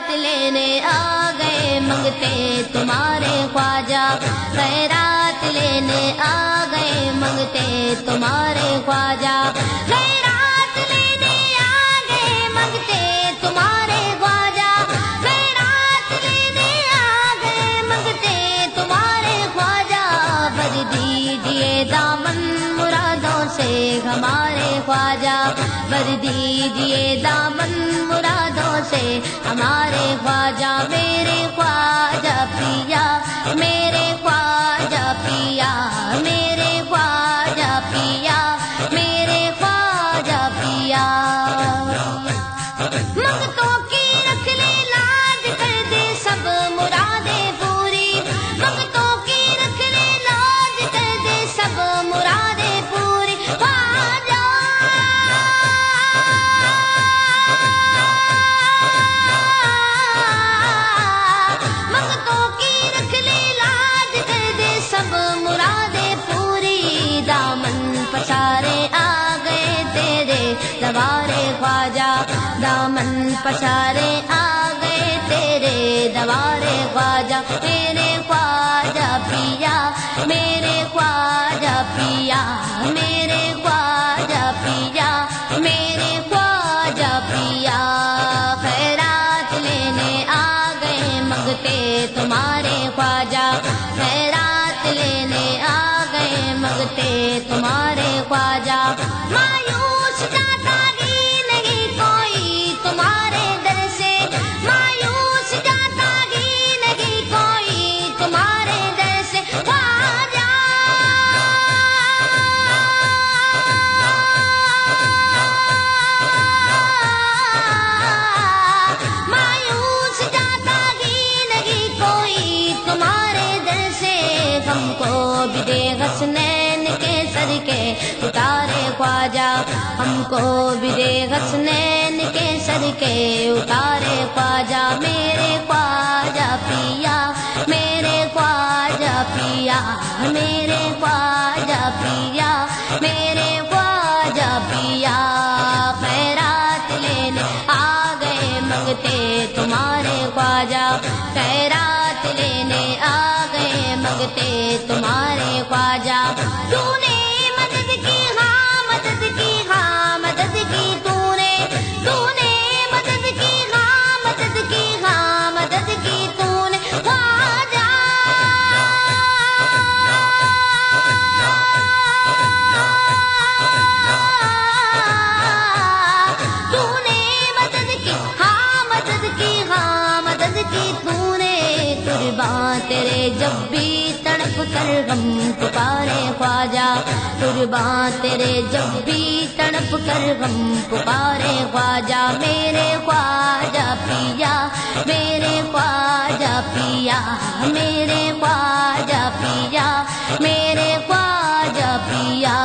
خیرات لینے آ گئے منگتے تمہارے خواجہ، خیرات لینے آ گئے منگتے تمہارے خواجہ، خیرات لینے آ گئے منگتے تمہارے خواجہ، خیرات لینے آ گئے منگتے تمہارے خواجہ، بھر دیجئے دامن مرادوں سے ہمارے خواجہ، بھر دیجئے دامن مرادوں سے ہمارے خواجہ، میرے خواجہ پیا، میرے خواجہ پیا، میرے خواجہ پیا، میرے خواجہ پیا، منگتوں کی رکھ لے لاج، کر دے سب مرادیں پوری، منگتوں کی رکھ لے لاج، کر دے سب مرادیں پوری، خواجہ منگتوں کی رکھ لے لاج، کر دے سب مرادیں پوری، دامن پسارے آ گئے تیرے دوارے خواجہ، دامن پسارے آ گئے تیرے دوارے خواجہ، میرے خواجہ پیا، میرے خواجہ پیا، میرے خواجہ پیا، میرے خواجہ پیا، خیرات لینے آ گئے منگتے تمہارے خواجہ، خیرات لینے آ گئے منگتے تمہارے خواجہ، مایوس جاتا ہی نہیں کوئی تمہارے در سے، مایوس جاتا ہی نہیں کوئی تمہارے در سے، خواجہ مایوس جاتا ہی نہیں کوئی تمہارے در سے، ہم کو بھی دے حسنین کے سر کے اتارے خواجہ، ہم کو بھی دے حسنین کے سر کے اتارے خواجہ، میرے خواجہ پیا، میرے خواجہ پیا، میرے خواجہ پیا، میرے خواجہ پیا، خیرات لینے آ گئے منگتے تمہارے خواجہ، خیرات لینے آ گئے منگتے تمہارے خواجہ، تو نے مدد کی ہاں مدد کی ہاں مدد کی، تو نے مدد کی ہاں مدد کی ہاں مدد کی، تو نے خواجہ تو نے مدد کی ہاں مدد کی ہاں مدد کی، تو نے قرباں تیرے جب بھی تڑپ کر غم پکارے خواجہ، قرباں تیرے جب بھی تڑپ کر غم پکارے خواجہ، میرے خواجہ پیا، میرے خواجہ پیا، میرے خواجہ پیا، میرے خواجہ پیا،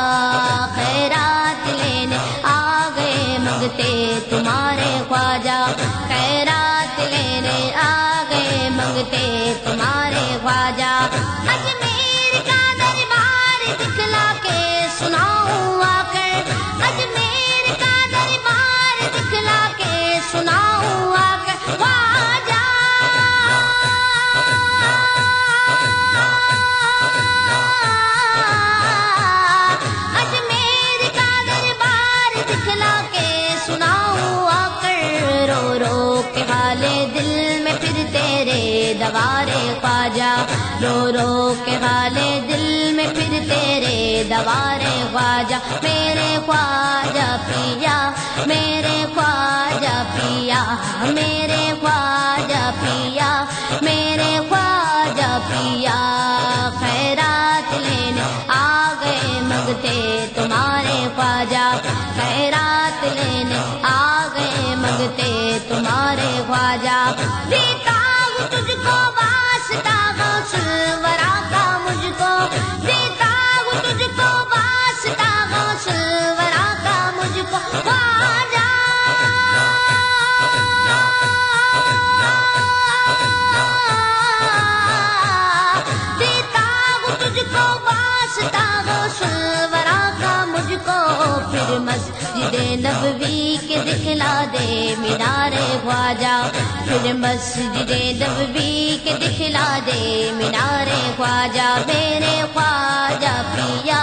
خیرات لینے آ گئے منگتے تمہارے خواجہ، خیرات لینے آ گئے منگتے تمہارے خواجہ، اجمیر کا دربار دکھلا کے سناؤں آ کر، اجمیر کا دربار دکھلا کے سناؤں آ کر، خواجہ اجمیر کا دربار دکھلا کے سناؤں آ کر، رو رو کے حال دل میں پھر تیرے دوارے خواجہ، رو رو کے حال دل میں پھر تیرے دوارے خواجہ، میرے خواجہ پیا، میرے خواجہ پیا، میرے خواجہ پیا، میرے خواجہ پیا، خیرات لینے آ گئے منگتے تمہارے خواجہ، خیرات لینے آ گئے منگتے تمہارے خواجہ، دیتا ہوں تجھ کو واسطہ غوث الورا کا مجھ کو، دیتا ہوں تجھ کو واسطہ غوث الورا کا مجھ کو، خواجہ دیتا ہوں تجھ کو واسطہ غوث الورا کا مجھ کو، پھر مسجد نبوی کے دکھلا دے مینار خواجہ، پھر مسجد نبوی کے دکھلا دے مینار خواجہ میرے خواجہ پیا،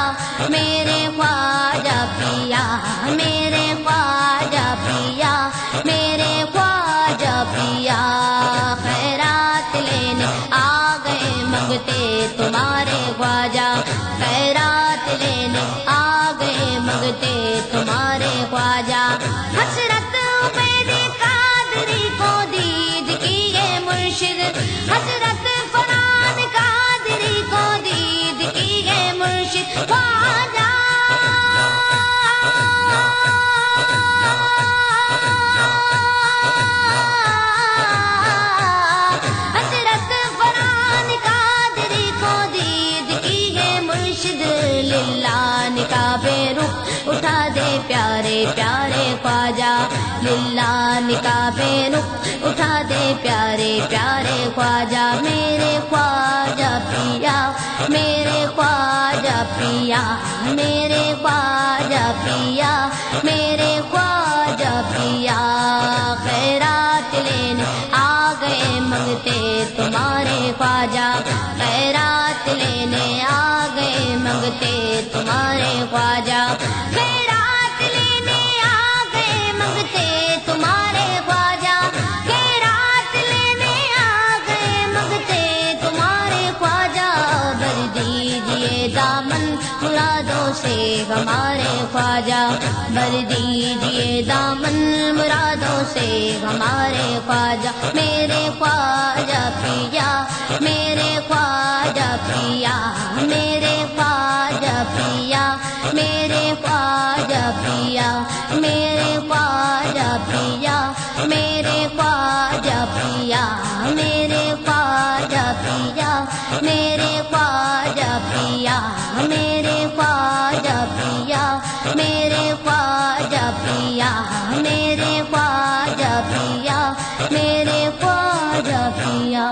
میرے خواجہ پیا، میرے خواجہ پیا، میرے خواجہ پیا، خیرات لینے آ گئے منگتے تمہارے خواجہ، خیرات لینے آ گئے منگتے تمہارے خواجہ، حسرت عبید قادری کو دید کی ہے مرشد، حسرت فرحان قادری کو دید کی ہے مرشد خواجہ، حسرت فرحان قادری کو دید کی ہے مرشد، للہ نقاب رخ اٹھا دے پیارے پیارے خواجہ، للہ نقاب رخ اٹھا دے پیارے پیارے خواجہ، میرے خواجہ پیا، میرے خواجہ پیا، میرے خواجہ پیا، میرے خواجہ پیا، خیرات لینے آ گئے منگتے تمہارے خواجہ، خیرات لینے آ گئے منگتے تمہارے خواجہ، خیرات لینے آ گئے منگتے تمہارے خواجہ، خیرات لینے آ گئے منگتے تمہارے خواجہ، بھر دیجئے دامن مرادوں سے ہمارے خواجہ، بھر دیجئے دامن مرادوں سے ہمارے خواجہ، میرے خواجہ پیا، میرے خواجہ پیا، میرے خواجہ پیا، میرے خواجہ پیا، میرے خواجہ پیا، میرے خواجہ پیا، میرے خواجہ پیا، میرے خواجہ پیا، میرے خواجہ پیا، میرے خواجہ پیا، میرے خواجہ پیا، میرے خواجہ پیا۔